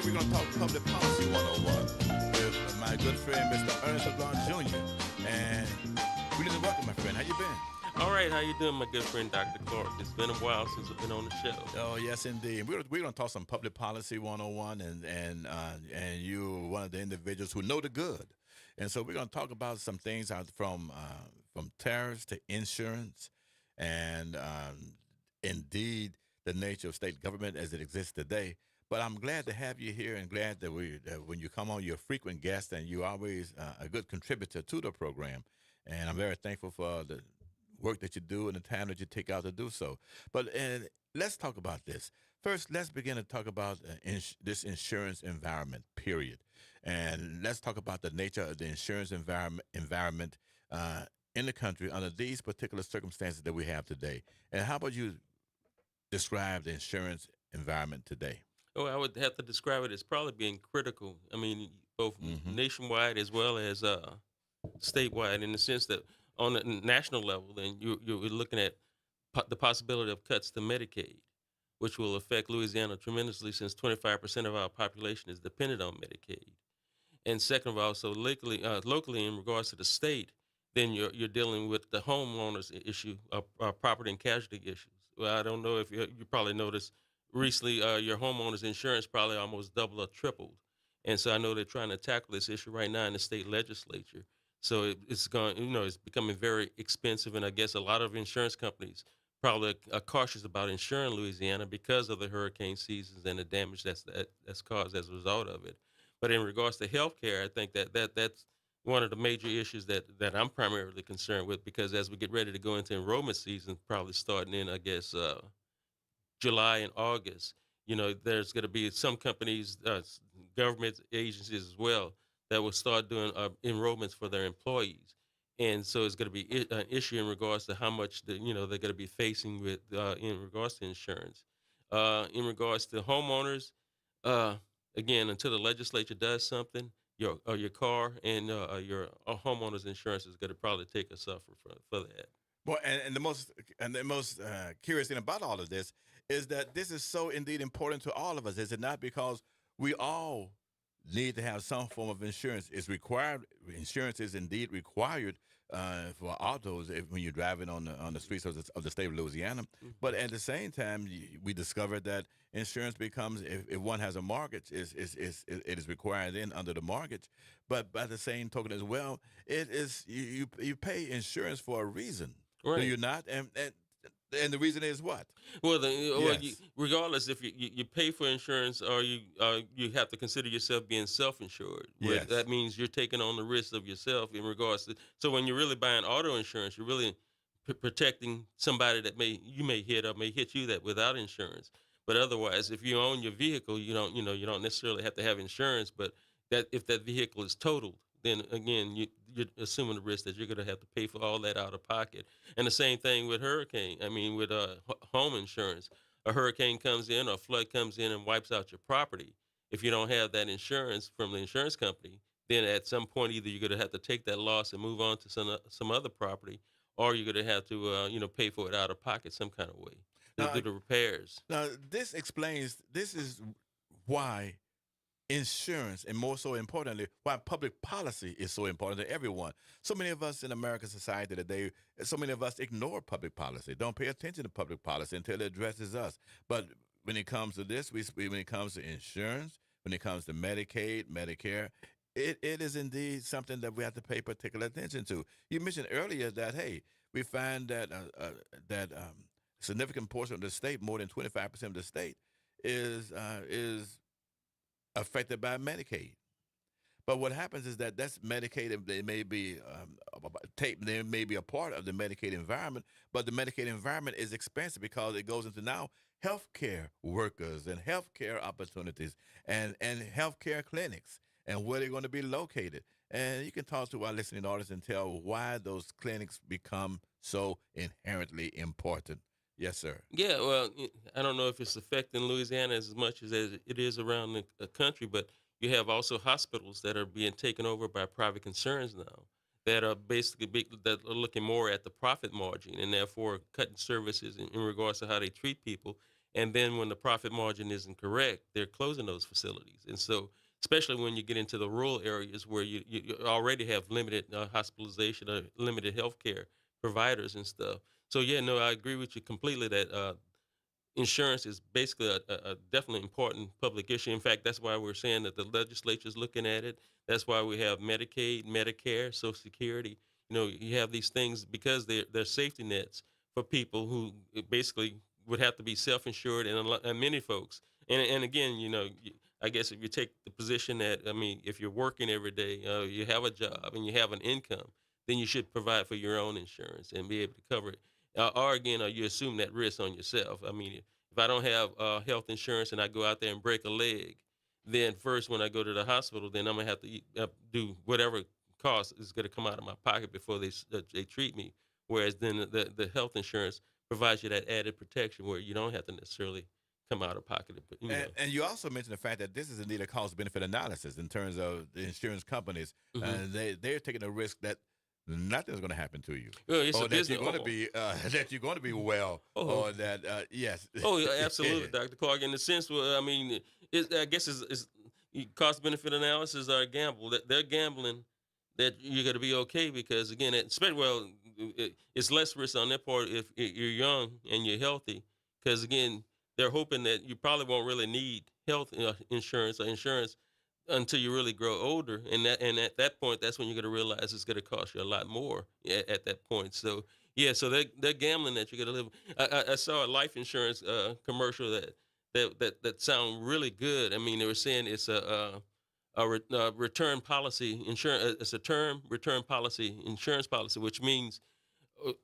Today we're going to talk Public Policy 101 with my good friend, Mr. Ernest LeBlanc Jr. And we need to welcome my friend. How you been? All right, how you doing, my good friend Dr. Clark? It's been a while since I've been on the show. Oh, yes, indeed. We're going to talk some Public Policy 101, and you're one of the individuals who know the good. And so we're going to talk about some things out from tariffs to insurance and indeed the nature of state government as it exists today. But I'm glad to have you here and glad that when you come on, you're a frequent guest and you're always a good contributor to the program. And I'm very thankful for the work that you do and the time that you take out to do so. But let's talk about this. First, let's begin to talk about this insurance environment, period. And let's talk about the nature of the insurance environment in the country under these particular circumstances that we have today. And how about you describe the insurance environment today? Oh, I would have to describe it as probably being critical. I mean, both Hmm. nationwide as well as statewide, in the sense that on a national level, then you're looking at the possibility of cuts to Medicaid, which will affect Louisiana tremendously, since 25% of our population is dependent on Medicaid. And second of all, so locally in regards to the state, then you're dealing with the homeowners issue, property and casualty issues. Well, I don't know if you probably noticed recently, your homeowners insurance probably almost doubled or tripled, and so I know they're trying to tackle this issue right now in the state legislature. So it's going, it's becoming very expensive, and I guess a lot of insurance companies probably are cautious about insuring Louisiana because of the hurricane seasons and the damage that's caused as a result of it. But in regards to healthcare, I think that's one of the major issues that I'm primarily concerned with, because as we get ready to go into enrollment season, probably starting in, I guess, July and August, there's going to be some companies, government agencies as well, that will start doing enrollments for their employees. And so it's going to be an issue in regards to how much they're going to be facing with in regards to insurance. In regards to homeowners, uh, again, until the legislature does something, your car and your homeowners insurance is going to probably take a suffer for that. Well, and the most curious thing about all of this is that this is so indeed important to all of us. Is it not? Because we all need to have some form of insurance. It's required. Insurance is indeed required for autos when you're driving on the streets of the state of Louisiana. But at the same time, we discovered that insurance becomes, if one has a mortgage, it is required then under the mortgage. But by the same token as well, it is you pay insurance for a reason, do Right. you not? And the reason is what? Well, Yes. regardless if you pay for insurance, or you have to consider yourself being self-insured, where Yes. that means you're taking on the risk of yourself in regards to. So when you're really buying auto insurance, you're really protecting somebody that may hit, or may hit you, that without insurance. But otherwise, if you own your vehicle, you don't necessarily have to have insurance. But that if that vehicle is totaled, then again you're assuming the risk that you're going to have to pay for all that out of pocket. And the same thing with hurricane. I mean, with home insurance, a hurricane comes in or a flood comes in and wipes out your property. If you don't have that insurance from the insurance company, then at some point either you're going to have to take that loss and move on to some other property, or you're going to have to pay for it out of pocket some kind of way to Now, do the repairs. now this explains. This is why insurance, and more so importantly, why public policy is so important to everyone. So many of us in American society today, so many of us ignore public policy, don't pay attention to public policy until it addresses us. But when it comes to this, when it comes to insurance, when it comes to Medicaid, Medicare, it is indeed something that we have to pay particular attention to. You mentioned earlier that, hey, we find that significant portion of the state, more than 25% of the state, is affected by Medicaid. But what happens is that that's Medicaid. They may be they may be a part of the Medicaid environment, but the Medicaid environment is expensive because it goes into now healthcare workers and healthcare opportunities and healthcare clinics and where they're going to be located. And you can talk to our listening audience and tell why those clinics become so inherently important. Yes, sir. Yeah, well, I don't know if it's affecting Louisiana as much as it is around the country, but you have also hospitals that are being taken over by private concerns now, that are basically that are looking more at the profit margin, and therefore cutting services in regards to how they treat people. And then when the profit margin isn't correct, they're closing those facilities. And so, especially when you get into the rural areas where you already have limited hospitalization or limited healthcare providers and stuff. So yeah, no, I agree with you completely that insurance is basically a definitely important public issue. In fact, that's why we're saying that the legislature is looking at it. That's why we have Medicaid, Medicare, Social Security. You have these things because they're safety nets for people who basically would have to be self-insured, and and many folks. And again, I guess if you take the position that, I mean, if you're working every day, you have a job and you have an income, then you should provide for your own insurance and be able to cover it. Or again, you assume that risk on yourself. I mean, if I don't have health insurance and I go out there and break a leg, then first when I go to the hospital, then I'm gonna have to do whatever cost is gonna come out of my pocket before they treat me. Whereas then the health insurance provides you that added protection where you don't have to necessarily come out of pocket. But And you also mentioned the fact that this is indeed a cost benefit analysis in terms of the insurance companies. Mhm. They're taking a risk that nothing's going to happen to you, Well, it's a or that business. you're going to be that you're going to be well, Oh, or that yes. oh, yeah, absolutely, Dr. Clark. In the sense where, I mean, I guess it's cost benefit analysis are a gamble. They're gambling that you're going to be okay because again, it's less risk on their part if you're young and you're healthy. Because again, they're hoping that you probably won't really need health insurance or insurance until you really grow older, and at that point, that's when you're going to realize it's going to cost you a lot more at that point. So yeah, so they're gambling that you're going to live. I saw a life insurance commercial that sound really good. I mean, they were saying it's a return policy insurance. It's a term return policy insurance policy, which means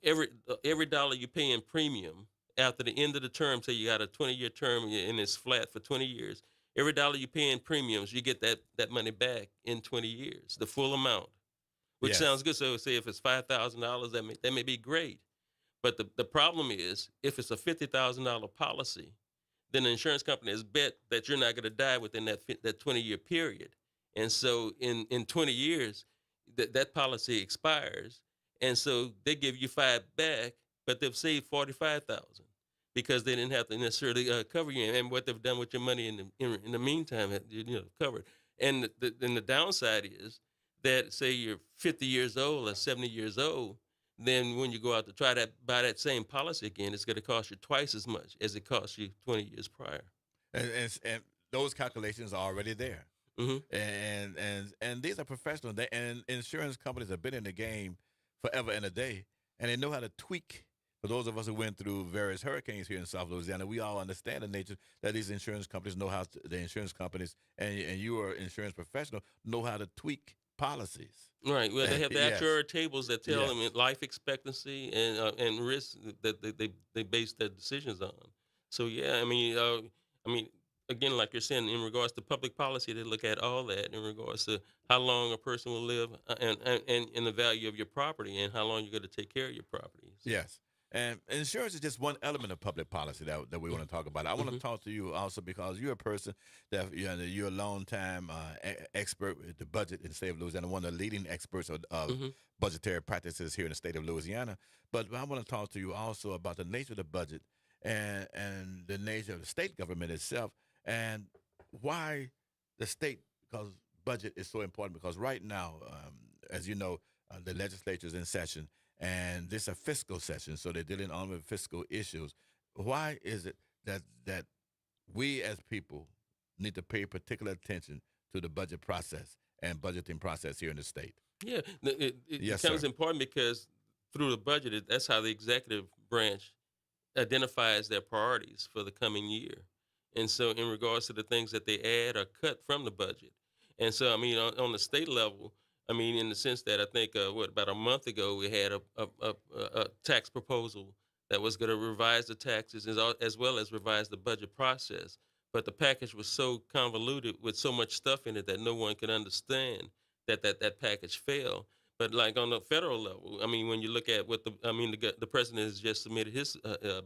every dollar you pay in premium after the end of the term, say you got a 20-year term and it's flat for 20 years, every dollar you pay in premiums, you get that money back in 20 years, the full amount, which sounds Yes. good. So say if it's $5,000, that may be great. But the problem is if it's a $50,000 policy, then the insurance company has bet that you're not going to die within that 20-year period. And so in 20 years, that policy expires. And so they give you five back, but they've saved 45,000 because they didn't have to necessarily cover you. And what they've done with your money in the meantime, covered. And the downside is that say you're 50 years old or 70 years old, then when you go out to try to buy that same policy again, it's going to cost you twice as much as it cost you 20 years prior. And those calculations are already there. Hmm. And these are professionals. And insurance companies have been in the game forever and a day, and they know how to tweak. For those of us who went through various hurricanes here in South Louisiana, we all understand the nature that these insurance companies know how to, the insurance companies and you are an insurance professional know how to tweak policies. Right. Well, they have the Yes, actuary tables that tell yes, them life expectancy and risk that they base their decisions on. So yeah, I mean, again, like you're saying, in regards to public policy, they look at all that in regards to how long a person will live and the value of your property and how long you're going to take care of your property. So, yes. And insurance is just one element of public policy that we want to talk about. I want to mm-hmm, talk to you also because you're a person that you're a long time expert with the budget in the state of Louisiana, one of the leading experts of mm-hmm, budgetary practices here in the state of Louisiana. But I want to talk to you also about the nature of the budget and the nature of the state government itself and why the state because budget is so important because right now, as you know, the legislature is in session and this is a fiscal session, so they're dealing on with fiscal issues. Why is it that we as people need to pay particular attention to the budget process and budgeting process here in the state? yeah, it Yes, becomes sir. important because through the budget, that's how the executive branch identifies their priorities for the coming year. And so, in regards to the things that they add or cut from the budget, and so, I mean, on the state level, I mean, in the sense that I think, about a month ago, we had a tax proposal that was going to revise the taxes as well as revise the budget process. But the package was so convoluted with so much stuff in it that no one could understand that package failed. But like on the federal level, I mean, when you look at the president has just submitted his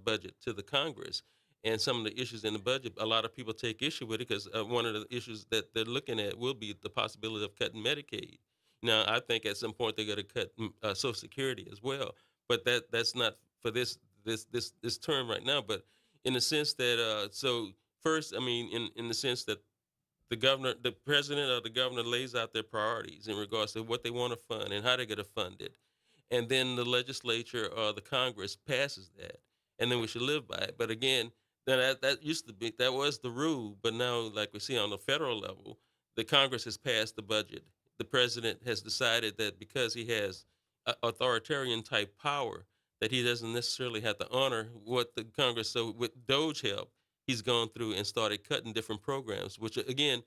budget to the Congress, and some of the issues in the budget, a lot of people take issue with it because one of the issues that they're looking at will be the possibility of cutting Medicaid. Now, I think at some point they're going to cut Social Security as well, but that's not for this term right now. But in the sense that so first, I mean, in the sense that the president or the governor lays out their priorities in regards to what they want to fund and how they're going to fund it, and then the legislature or the Congress passes that, and then we should live by it. But again, that used to be that was the rule, but now, like we see on the federal level, the Congress has passed the budget. The president has decided that because he has authoritarian type power, that he doesn't necessarily have to honor what the Congress. So with Doge help, he's gone through and started cutting different programs, which again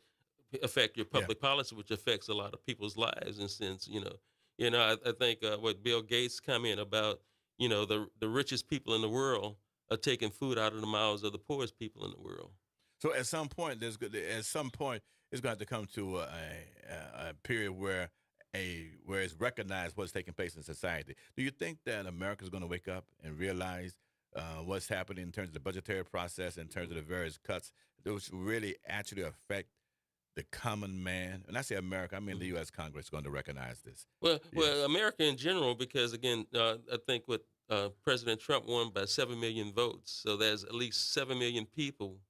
affect your Yeah. public policy, which affects a lot of people's lives. And since I think what Bill Gates comment about, the richest people in the world are taking food out of the mouths of the poorest people in the world. So at some point, at some point, it's going to have to come to a period where it's recognized what's taking place in society. Do you think that America is going to wake up and realize what's happening in terms of the budgetary process, in terms of the various cuts, those really actually affect the common man? When I say America, I mean the Mhm. U.S. Congress is going to recognize this. Well, Yes. America in general, because again, I think what President Trump won by 7 million votes, so there's at least 7 million people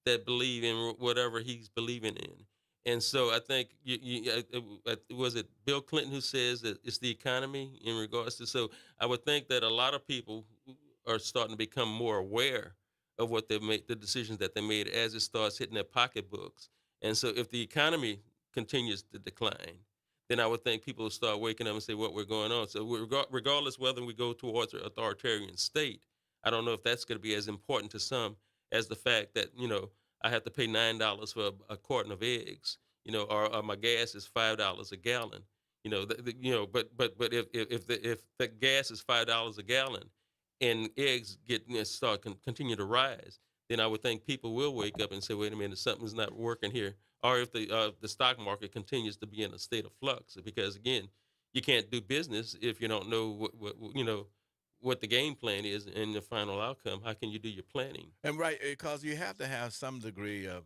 that believe in whatever he's believing in. And so I think was it Bill Clinton who says that it's the economy in regards to. So I would think that a lot of people are starting to become more aware of what they made, the decisions that they made as it starts hitting their pocketbooks. And so if the economy continues to decline, then I would think people will start waking up and say what we're going on. So regardless whether we go towards an authoritarian state, I don't know if that's going to be as important to some as the fact that I have to pay $9 for a carton of eggs, or my gas is $5 a gallon. But if the gas is $5 a gallon, and eggs continue to rise, then I would think people will wake up and say, wait a minute, something's not working here. Or if the stock market continues to be in a state of flux, because again, you can't do business if you don't know what the game plan is and the final outcome. How can you do your planning? And right, because you have to have some degree of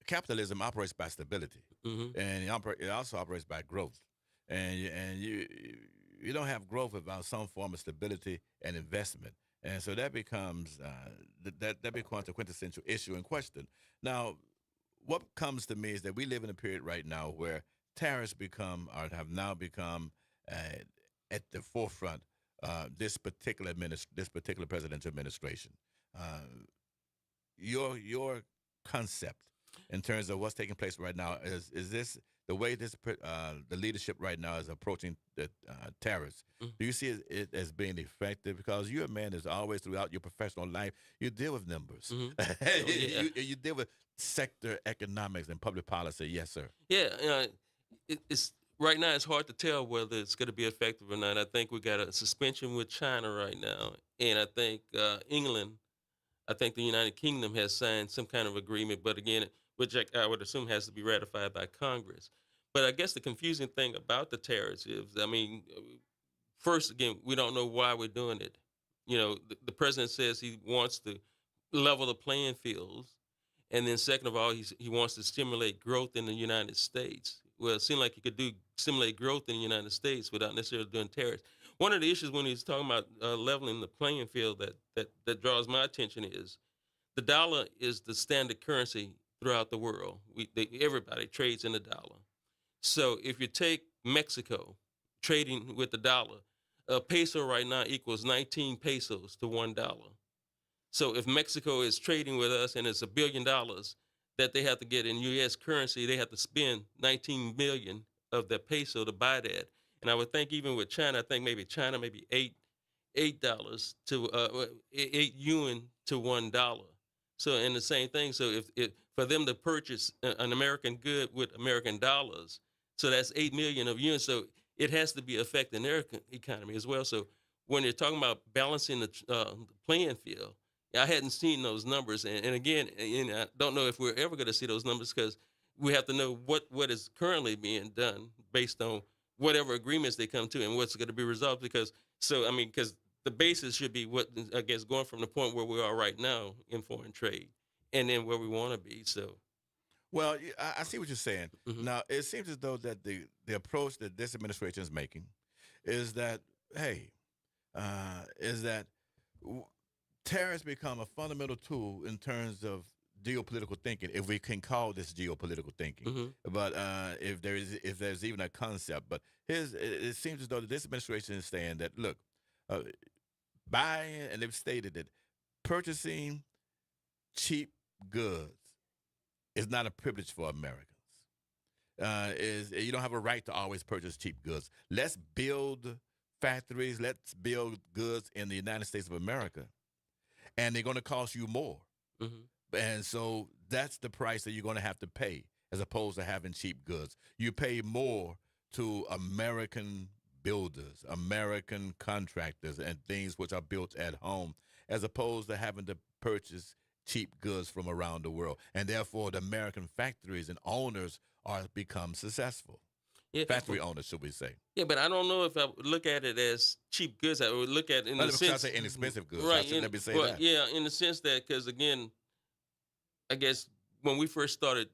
capitalism operates by stability, Hmm. and it also operates by growth. And you don't have growth without some form of stability and investment, and so that becomes that becomes a quintessential issue in question. Now, what comes to me is that we live in a period right now where tariffs become or have now become uh, at the forefront. This particular presidential administration. Uh, your concept in terms of what's taking place right now is this the way the leadership right now is approaching the tariffs? Do you see it as being effective? Because you're a man that's always throughout your professional life you deal with numbers, Hmm. Oh yeah, you deal with sector economics and public policy. Yes, sir. yeah. It's right now. It's hard to tell whether it's going to be effective or not. I think we got a suspension with China right now, and I think England. I think the United Kingdom has signed some kind of agreement, but again, which I would assume has to be ratified by Congress. But I guess the confusing thing about the tariffs is, I mean, first again, we don't know why we're doing it. The president says he wants to level the playing fields, and then second of all, he wants to stimulate growth in the United States. Well, it seemed like you could do stimulate growth in the United States without necessarily doing tariffs. One of the issues when he's talking about leveling the playing field that draws my attention is the dollar is the standard currency throughout the world. Everybody trades in the dollar. So if you take Mexico trading with the dollar, a peso right now equals 19 pesos to $1. So if Mexico is trading with us and it's $1 billion that they have to get in U.S. currency, they have to spend 19 million of their peso to buy that. And I would think even with China, I think maybe China maybe $8 to 8 yuan to $1. So and the same thing. So if for them to purchase an American good with American dollars, so that's 8 million of yuan. So it has to be affecting their economy as well. So when you're talking about balancing the playing field, I hadn't seen those numbers, and again, and I don't know if we're ever going to see those numbers because we have to know what is currently being done based on whatever agreements they come to and what's going to be resolved. Because so I mean, because the basis should be what I guess going from the point where we are right now in foreign trade, and then where we want to be. So. Well, I see what you're saying. Hmm. Now, it seems as though that the approach that this administration is making is that, hey, is that tariffs become a fundamental tool in terms of geopolitical thinking, if we can call this geopolitical thinking. Hmm. But if there's even a concept, but it seems as though this administration is saying that look, uh, buying, and they've stated that purchasing cheap goods is not a privilege for Americans. Is you don't have a right to always purchase cheap goods. Let's build factories. Let's build goods in the United States of America, and they're going to cost you more. Hmm. And so that's the price that you're going to have to pay, as opposed to having cheap goods. You pay more to American builders, American contractors, and things which are built at home, as opposed to having to purchase cheap goods from around the world. And therefore, the American factories and owners are become successful. Yeah, Factory owners, should we say? yeah, but I don't know if I would look at it as cheap goods. I would look at it in Well, the because I sense, say inexpensive goods. right? Let me say Well, that. yeah, in the sense that because again, I guess when we first started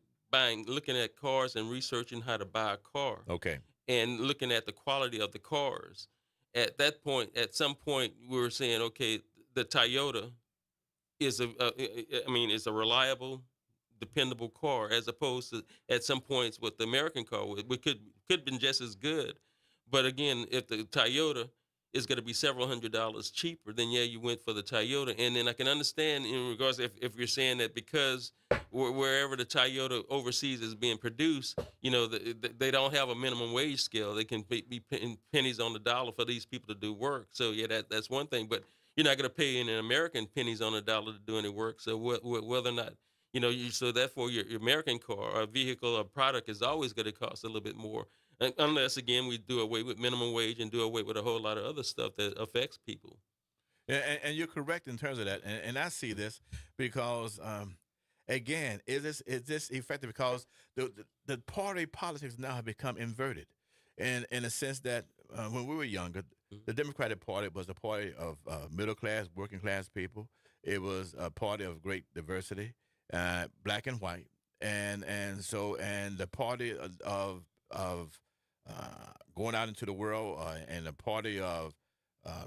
looking at cars and researching how to buy a car, Okay. and looking at the quality of the cars, at that point, at some point, we were saying, okay, the Toyota is I mean, is a reliable, dependable car, as opposed to at some points what the American car would. We could have been just as good, but again, if the Toyota is going to be several $100s cheaper, then yeah, you went for the Toyota. And then I can understand in regards if you're saying that because wherever the Toyota overseas is being produced, they don't have a minimum wage scale. They can be paying pennies on the dollar for these people to do work. So yeah, that's one thing. But you're not going to pay any American pennies on the dollar to do any work. So whether or not so therefore your American car or vehicle or product is always going to cost a little bit more, unless again we do away with minimum wage and do away with a whole lot of other stuff that affects people. And you're correct in terms of that. And I see this because, again, is this effective? Because the party politics now have become inverted, in a sense that when we were younger, the Democratic Party was a party of middle class, working class people. It was a party of great diversity, black and white, and the party of going out into the world, and the party of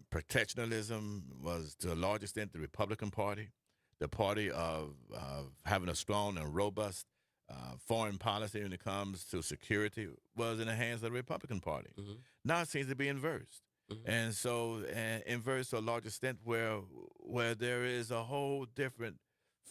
protectionism was to a large extent the Republican Party. The party of having a strong and robust foreign policy when it comes to security was in the hands of the Republican Party. Hmm. Now it seems to be inversed. Hmm. And so, inversed to a large extent where there is a whole different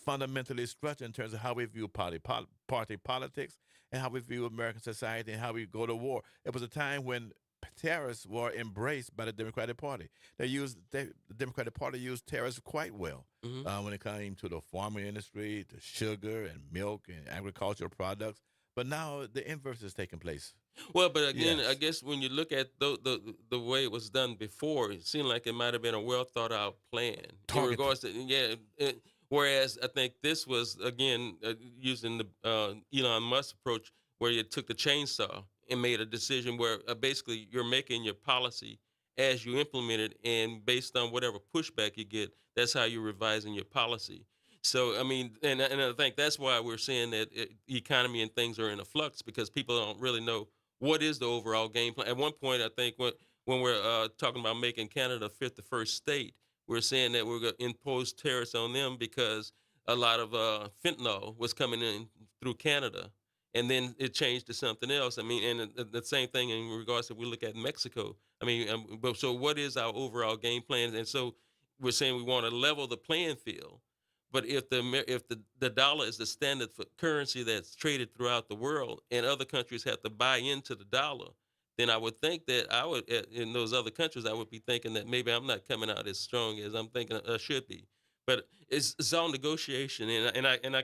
fundamentally structure in terms of how we view party politics and how we view American society and how we go to war. It was a time when terrorists were embraced by the Democratic Party. The Democratic Party used terrorists quite well Hmm. when it came to the farming industry, to sugar and milk and agricultural products. But now the inverse is taking place. Well, but again, I Yes, guess when you look at the way it was done before, it seemed like it might have been a well thought out plan in targeted. regards to whereas I think this was again using the Elon Musk approach, where you took the chainsaw and made a decision where basically you're making your policy as you implement it, and based on whatever pushback you get, that's how you're revising your policy. So I mean, and I think that's why we're saying that the economy and things are in a flux because people don't really know what is the overall game plan. At one point, I think when we're talking about making Canada the first state, we're saying that we're going to impose tariffs on them because a lot of fentanyl was coming in through Canada, and then it changed to something else. I mean, and the same thing in regards to we look at Mexico. I mean, but so what is our overall game plan? And so we're saying we want to level the playing field. But if the dollar is the standard for currency that's traded throughout the world, and other countries have to buy into the dollar, then I would think that I would in those other countries I would be thinking that maybe I'm not coming out as strong as I'm thinking I should be. But it's all negotiation, and I can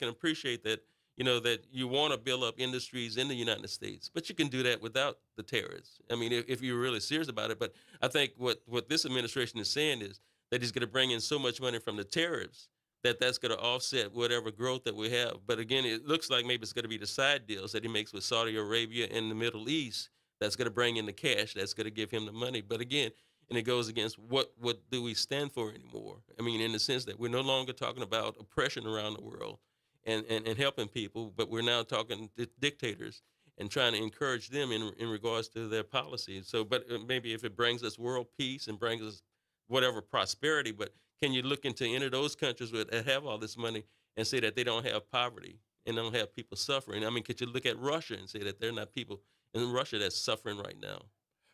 appreciate that that you want to build up industries in the United States, but you can do that without the tariffs. I mean, if you're really serious about it. But I think what this administration is saying is that he's going to bring in so much money from the tariffs that's going to offset whatever growth that we have. But again, it looks like maybe it's going to be the side deals that he makes with Saudi Arabia and the Middle East that's going to bring in the cash that's going to give him the money. But again, and it goes against what do we stand for anymore? I mean, in the sense that we're no longer talking about oppression around the world and helping people, but we're now talking dictators and trying to encourage them in regards to their policies. So, but maybe if it brings us world peace and brings us whatever prosperity, but Can you look into any of those countries that have all this money and say that they don't have poverty and don't have people suffering? I mean, could you look at Russia and say that they're not people in Russia that's suffering right now?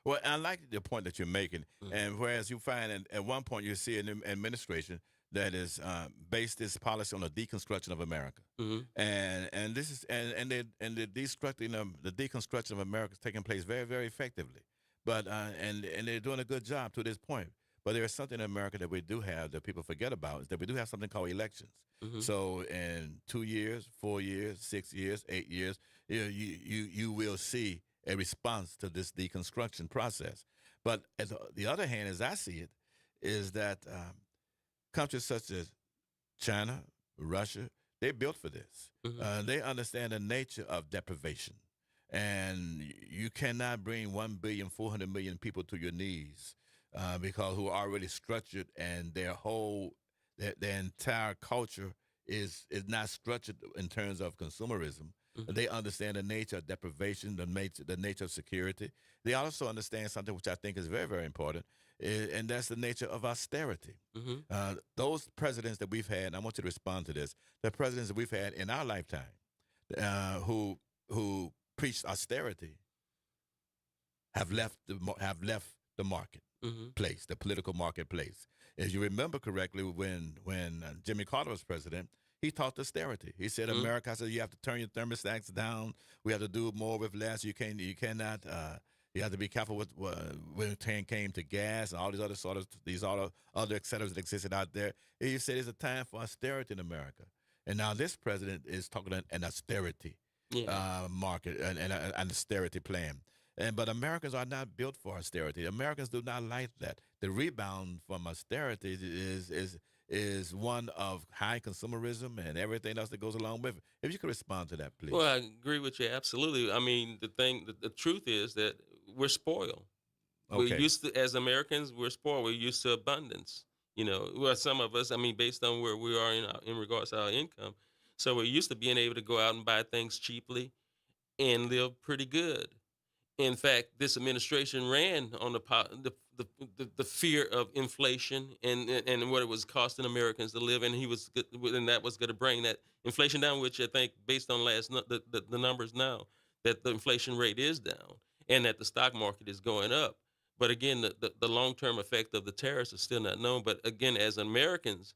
Well, I like the point that you're making, Mm-hmm. and whereas you find at one point you see an administration that is based its policy on the deconstruction of America, Mm-hmm. and this is and the deconstructing of the deconstruction of America is taking place very very effectively, but and they're doing a good job to this point. But there is something in America that we do have that people forget about is that we do have something called elections. Mm-hmm. So in 2 years, 4 years, 6 years, 8 years, you will see a response to this deconstruction process. But as the other hand, as I see it, is that countries such as China, Russia, they're built for this. Mm-hmm. They understand the nature of deprivation. And you cannot bring 1,400,000,000 people to your knees because who are already structured and their entire culture is not structured in terms of consumerism. Mm-hmm. They understand the nature of deprivation, the nature of security. They also understand something which I think is very, very important, and that's the nature of austerity. Mm-hmm. Those presidents that we've had, and I want you to respond to this, the presidents that we've had in our lifetime who preached austerity have left the market Mm-hmm. place, the political marketplace. As you remember correctly, when Jimmy Carter was president, he taught austerity. He said, Mm-hmm. America said you have to turn your thermostats down. We have to do more with less. You cannot. You have to be careful with when it came to gas and all these other et cetera that existed out there. He said it's a time for austerity in America. And now this president is talking an austerity Yeah. market and an austerity plan. But Americans are not built for austerity. Americans do not like that. The rebound from austerity is one of high consumerism and everything else that goes along with it. If you could respond to that, please. Well, I agree with you absolutely. I mean, the truth is that we're spoiled. We're Okay. used to, as Americans, we're spoiled. We're used to abundance. You know, well, some of us, I mean, based on where we are in regards to our income. So we're used to being able to go out and buy things cheaply and live pretty good. In fact, this administration ran on the fear of inflation and what it was costing Americans to live, and and that was going to bring that inflation down. Which I think, based on the numbers now, that the inflation rate is down, and that the stock market is going up. But again, the long term effect of the tariffs is still not known. But again, as Americans,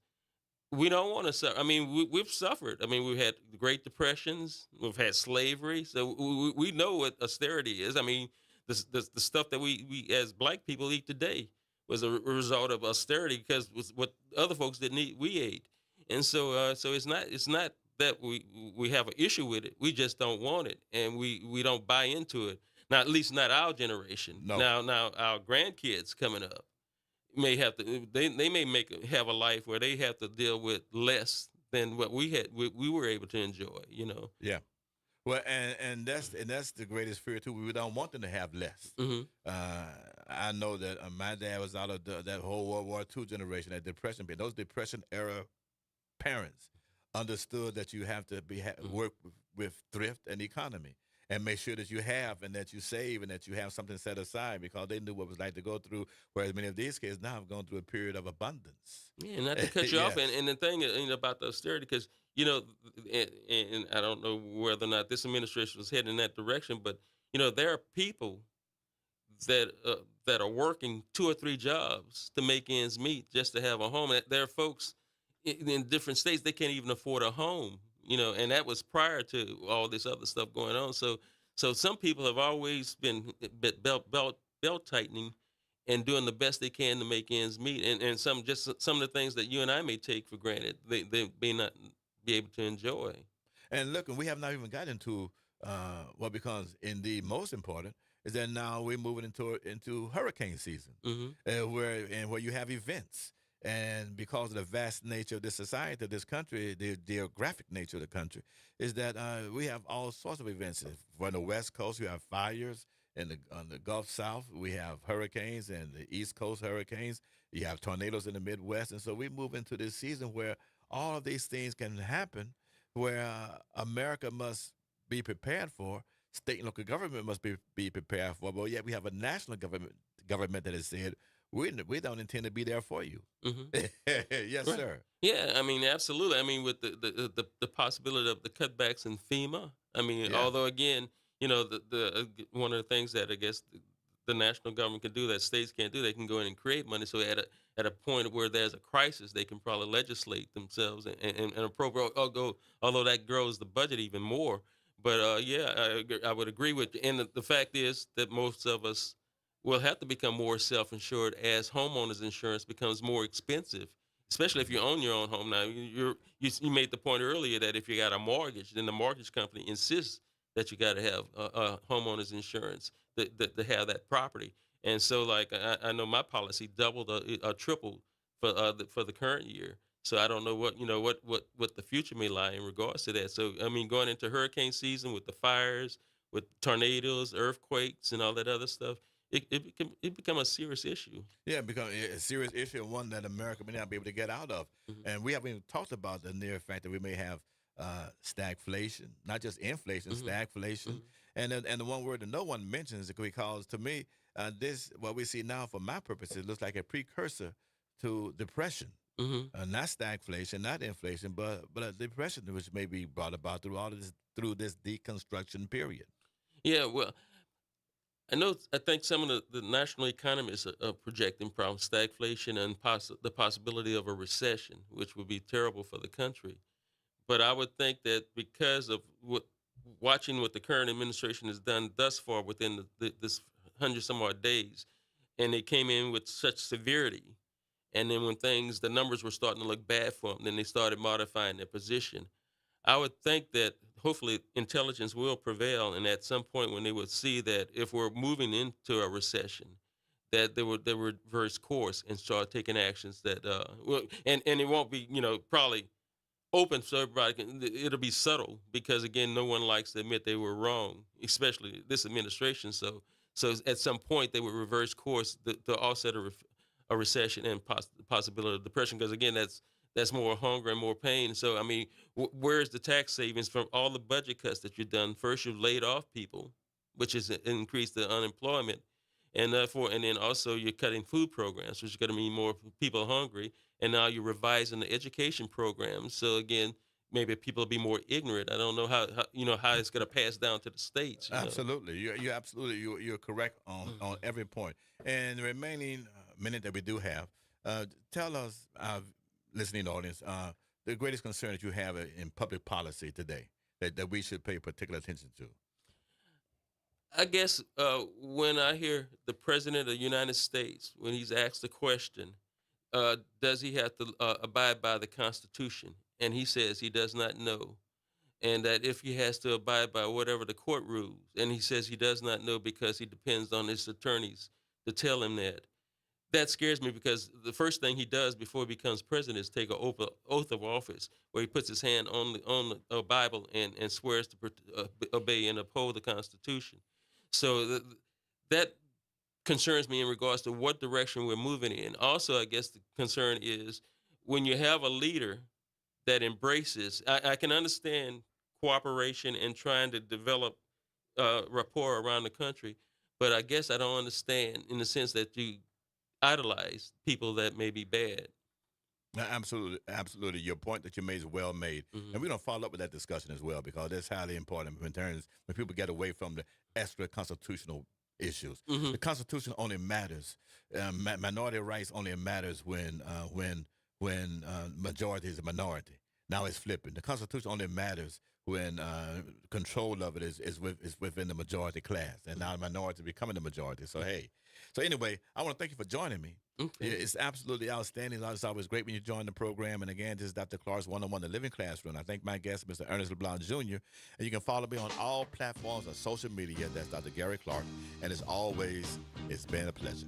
we don't want to suffer. I mean, we've suffered. I mean, we've had Great Depressions, we've had slavery, so we know what austerity is. I mean, the stuff that we as black people eat today was a result of austerity because it was what other folks didn't eat, we ate, and so it's not that we have an issue with it. We just don't want it, and we don't buy into it. Now, at least not our generation. No. Now our grandkids coming up may have to they may have a life where they have to deal with less than what we were able to enjoy, you know. Yeah. Well, and that's the greatest fear too. We don't want them to have less. Mhm. I know that my dad was out of that whole World War II generation, that depression. Those depression era parents understood that you have to work with thrift and economy and make sure that you have and that you save and that you have something set aside because they knew what it was like to go through. Whereas many of these kids now have gone through a period of abundance. Yeah, not to cut you off, Yes. and the thing about the austerity, because you know, and I don't know whether or not this administration was heading in that direction, but you know, there are people that are working two or three jobs to make ends meet just to have a home. And there are folks in different states they can't even afford a home, you know, and that was prior to all this other stuff going on. So some people have always been belt tightening and doing the best they can to make ends meet. And some of the things that you and I may take for granted, they may not be able to enjoy. And look, and we have not even gotten into what becomes indeed most important is that now we're moving into hurricane season, Hmm. where you have events, and because of the vast nature of this society, of this country, the geographic nature of the country, is that we have all sorts of events. On the West Coast, we have fires. On the Gulf South, we have hurricanes, and the East Coast hurricanes. You have tornadoes in the Midwest, and so we move into this season where all of these things can happen, where America must be prepared for. State and local government must be prepared for. But yet we have a national government that has said we don't intend to be there for you. Hmm. Yes, Right. sir. Yeah, I mean, absolutely. I mean, with the possibility of the cutbacks in FEMA. I mean, Yeah. although again, one of the things that I guess the national government can do that states can't do, they can go in and create money. So at a point where there's a crisis, they can probably legislate themselves and appropriate. Although that grows the budget even more. But yeah, I would agree with you. And the fact is that most of us will have to become more self-insured as homeowners insurance becomes more expensive, especially if you own your own home. Now, you made the point earlier that if you got a mortgage, then the mortgage company insists that you got to have homeowners insurance to have that property. And so, like, I know my policy doubled or tripled for the current year. So I don't know what the future may lie in regards to that. So I mean, going into hurricane season with the fires, with tornadoes, earthquakes, and all that other stuff, it become a serious issue. Yeah, because it's a serious issue and one that America may not be able to get out of. Mhm. And we haven't even talked about the near fact that we may have stagflation, not just inflation, Mhm. stagflation. Mhm. And the one word that no one mentions is because to me, this what we see now for my purposes looks like a precursor to depression. Mhm. Not stagflation, not inflation, but a depression which may be brought about through all of this through this deconstruction period. Yeah, well, I think some of the national economists are projecting problems, stagflation, and the possibility of a recession, which would be terrible for the country. But I would think that because of watching what the current administration has done thus far within this 100 some odd days, and they came in with such severity, and then when the numbers were starting to look bad for them, then they started modifying their position. I would think that hopefully intelligence will prevail, and at some point when they would see that if we're moving into a recession, that they would reverse course and start taking actions that and it won't be probably open so everybody can. It'll be subtle because again, no one likes to admit they were wrong, especially this administration. So at some point they would reverse course to offset a recession and possibility of depression because again that's more hunger and more pain. So I mean, where's the tax savings from all the budget cuts that you've done? First, you've laid off people, which has increased the unemployment, and then also you're cutting food programs, which is going to mean more people hungry. And now you're revising the education programs. So again, maybe people will be more ignorant. I don't know how it's going to pass down to the states. Absolutely, you're absolutely you're correct on Mhm. every point. And the remaining minute that we do have, tell us, listening audience, the greatest concern that you have in public policy today that we should pay particular attention to. I guess when I hear the president of the United States, when he's asked the question, does he have to abide by the Constitution? And he says he does not know. And that if he has to abide by whatever the court rules, and he says he does not know because he depends on his attorneys to tell him that. That scares me because the first thing he does before he becomes president is take an oath of office where he puts his hand on the Bible and swears to obey and uphold the Constitution. So that concerns me in regards to what direction we're moving in. Also, I guess the concern is when you have a leader that embraces. I can understand cooperation and trying to develop rapport around the country, but I guess I don't understand in the sense that you idolize people that may be bad. Absolutely, absolutely. Your point that you made is well made, and Hmm. we're gonna follow up with that discussion as well because that's highly important in terms when people get away from the extra constitutional issues. Hmm. The Constitution only matters. Minority rights only matters when majority is a minority. Now it's flipping. The Constitution only matters when control of it is within the majority class, and now the minority becoming the majority. So hey, so anyway, I want to thank you for joining me. Okay. It's absolutely outstanding. It's always great when you join the program. And again, this is Dr. Clark's One-on-One, the Living Classroom. I thank my guest, Mr. Ernest LeBlanc Jr. And you can follow me on all platforms of social media. That's Dr. Gary Clark. And as always, it's been a pleasure.